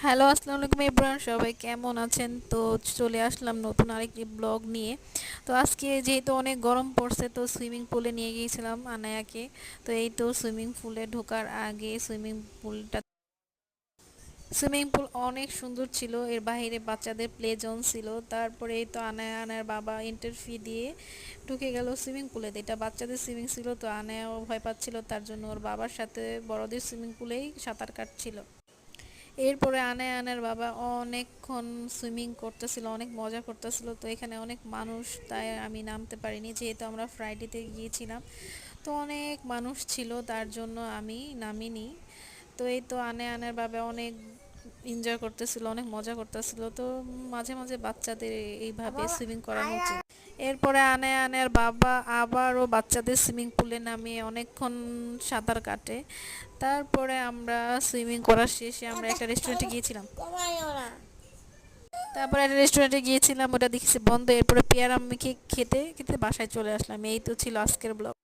Hello, আসসালামু আলাইকুম ইব্রান, সবাই কেমন আছেন? তো চলে আসলাম নতুন আরেকটি ব্লগ নিয়ে। তো আজকে যেহেতু অনেক গরম পড়ছে, তো সুইমিং পুলে নিয়ে গিয়েছিলাম আনায়াকে। তো এই তো সুইমিং পুলে ঢোকার আগে সুইমিং পুল অনেক সুন্দর ছিল। এর বাইরে বাচ্চাদের প্লে জোন ছিল। তারপরে এই তো আনায়ার বাবা এন্ট্রি ফি দিয়ে ঢুকে গেল সুইমিং পুলে। এটা বাচ্চাদের সুইমিং ছিল, তো আনায়াও ভয় পাচ্ছিল, তার জন্য ওর বাবার সাথে বড়দের সুইমিং পুলেই সাঁতার কাটছিল। এরপরে আনার বাবা অনেকক্ষণ সুইমিং করতেছিল, অনেক মজা করতেছিল। তো এখানে অনেক মানুষ, তাই আমি নামতে পারিনি, যেহেতু আমরা ফ্রাইডেতে গিয়েছিলাম। তো অনেক মানুষ ছিল, তার জন্য আমি নামিনি। তো এই তো আনার বাবা অনেক এনজয় করতেছিল, অনেক মজা করতেছিল। তো মাঝে মাঝে বাচ্চাদের এইভাবে সুইমিং করানো উচিত। এরপরে আনার বাবা আবারও বাচ্চাদের সুইমিং পুলে নামিয়ে অনেকক্ষণ সাঁতার কাটে। তারপরে আমরা সুইমিং করা শেষে আমরা একটা রেস্টুরেন্টে গিয়েছিলাম। তারপরে একটা রেস্টুরেন্টে গিয়েছিলাম, ওটা দেখেছি বন্ধ। এরপরে পেয়ারা মেখে খেতে খেতে বাসায় চলে আসলাম। এই তো ছিল আজকের ব্লগ।